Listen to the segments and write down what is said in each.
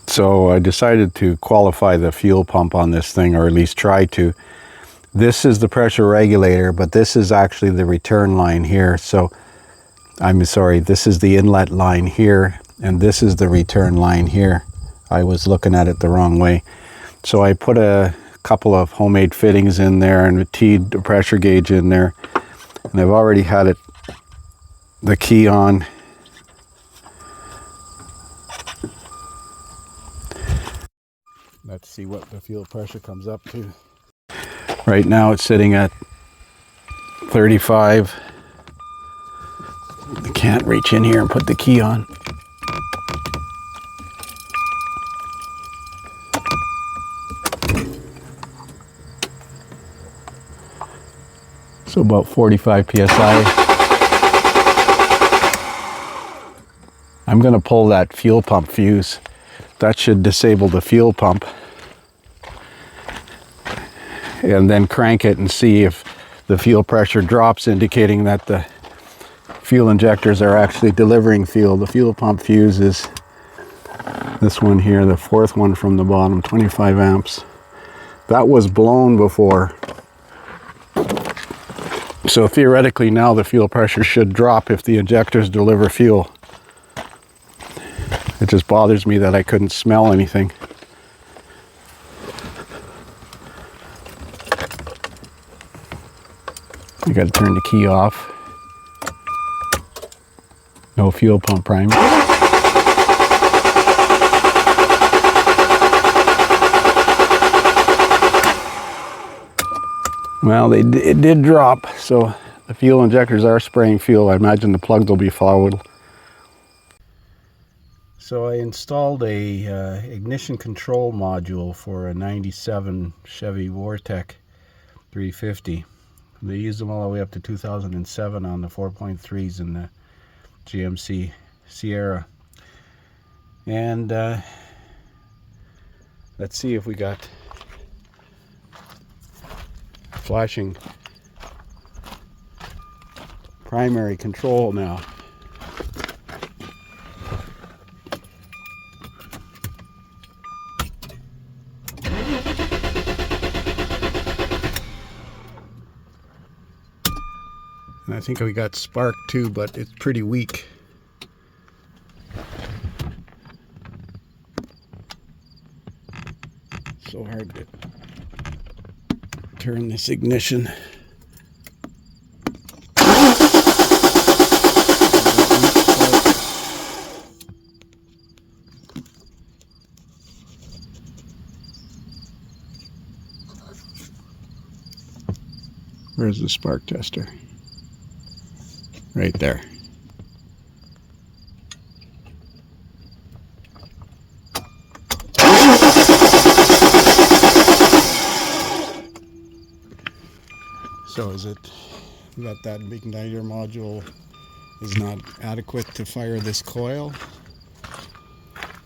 So I decided to qualify the fuel pump on this thing, or at least try to. This is the pressure regulator, but this is actually the return line here. So I'm sorry, this is the inlet line here, and this is the return line here. I was looking at it the wrong way. So I put a couple of homemade fittings in there and a teed pressure gauge in there, and I've already had it, the key on. Let's see what the fuel pressure comes up to. Right now it's sitting at 35. I can't reach in here and put the key on. So about 45 psi. I'm going to pull that fuel pump fuse. That should disable the fuel pump. And then crank it and see if the fuel pressure drops, indicating that the fuel injectors are actually delivering fuel. The fuel pump fuse is this one here, the fourth one from the bottom, 25 amps. That was blown before. So theoretically now the fuel pressure should drop if the injectors deliver fuel. It just bothers me that I couldn't smell anything. I got to turn the key off. No fuel pump primer. Well, it did drop, so the fuel injectors are spraying fuel. I imagine the plugs will be followed. So I installed a ignition control module for a 97 Chevy Vortec 350. They used them all the way up to 2007 on the 4.3s in the GMC Sierra. And let's see if we got flashing primary control now. And I think we got spark too, but it's pretty weak. So hard to turn this ignition. Where's the spark tester? Right there. So is it that that igniter module is not adequate to fire this coil?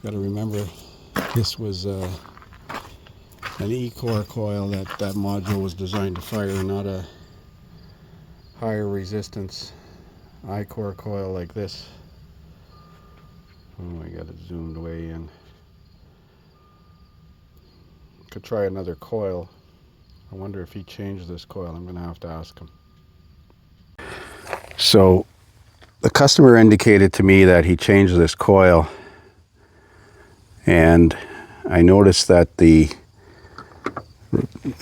Got to remember this was an E-core coil that module was designed to fire, not a higher resistance I-core coil like this. Oh, I got it zoomed way in. Could try another coil. I wonder if he changed this coil. I'm going to have to ask him. So the customer indicated to me that he changed this coil, and I noticed that the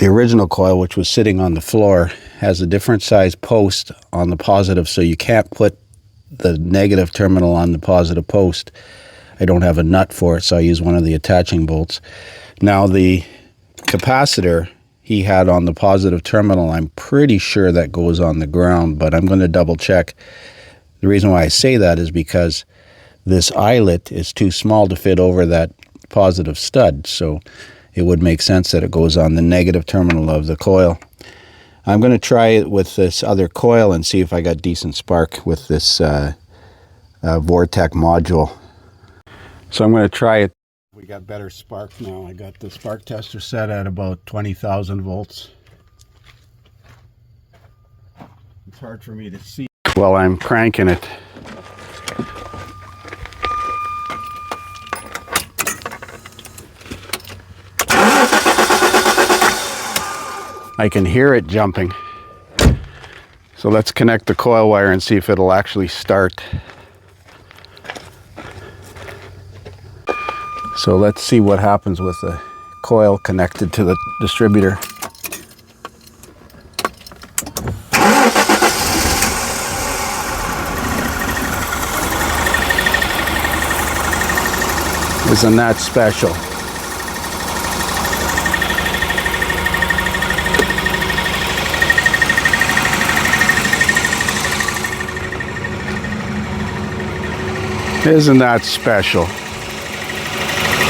original coil, which was sitting on the floor, has a different size post on the positive, so you can't put the negative terminal on the positive post. I don't have a nut for it, so I use one of the attaching bolts. Now the capacitor he had on the positive terminal, I'm pretty sure that goes on the ground, but I'm going to double check. The reason why I say that is because this eyelet is too small to fit over that positive stud, so it would make sense that it goes on the negative terminal of the coil. I'm going to try it with this other coil and see if I got decent spark with this Vortec module. So I'm going to try it. We got better spark now. I got the spark tester set at about 20,000 volts. It's hard for me to see while I'm cranking it. I can hear it jumping. So let's connect the coil wire and see if it'll actually start. So let's see what happens with the coil connected to the distributor. Isn't that special? Isn't that special?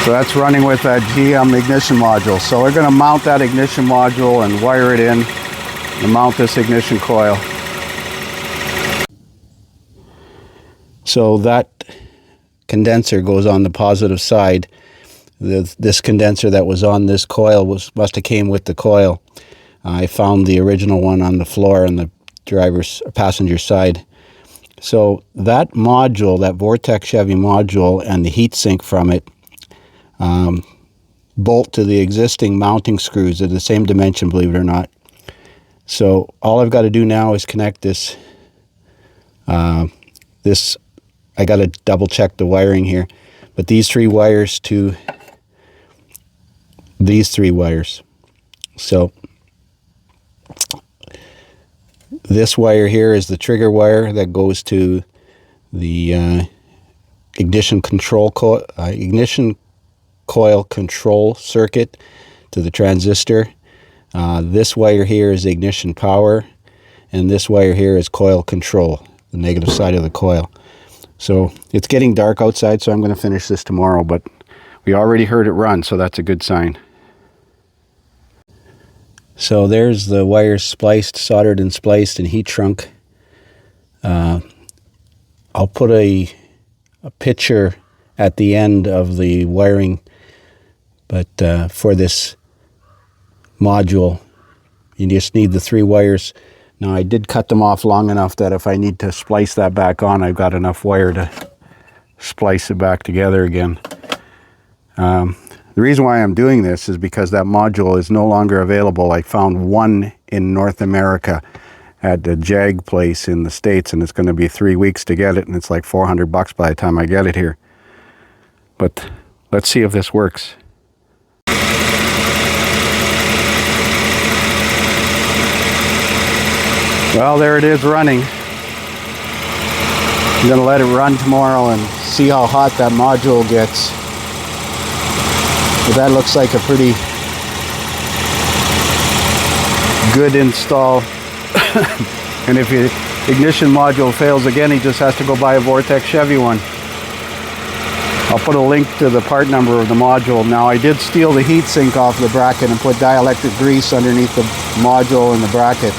So that's running with that GM ignition module. So we're going to mount that ignition module and wire it in and mount this ignition coil. So that condenser goes on the positive side. This condenser that was on this coil must have came with the coil. I found the original one on the floor on the passenger side. So that module, that Vortec Chevy module, and the heat sink from it bolt to the existing mounting screws. They're the same dimension, believe it or not. So all I've got to do now is connect this. I got to double check the wiring here, but these 3 wires to these 3 wires. So this wire here is the trigger wire that goes to the ignition coil control circuit to the transistor. This wire here is ignition power, and this wire here is coil control, the negative side of the coil. So it's getting dark outside, so I'm going to finish this tomorrow, but we already heard it run, so that's a good sign. So there's the wires spliced, soldered and spliced and heat shrunk. I'll put a picture at the end of the wiring, but for this module, you just need the 3 wires. Now I did cut them off long enough that if I need to splice that back on, I've got enough wire to splice it back together again. The reason why I'm doing this is because that module is no longer available. I found one in North America at the Jag place in the States, and it's going to be 3 weeks to get it, and it's like $400 by the time I get it here. But let's see if this works. Well, there it is running. I'm going to let it run tomorrow and see how hot that module gets. But that looks like a pretty good install. And if your ignition module fails again, he just has to go buy a Vortec Chevy one. I'll put a link to the part number of the module. Now, I did steal the heat sink off the bracket and put dielectric grease underneath the module and the bracket.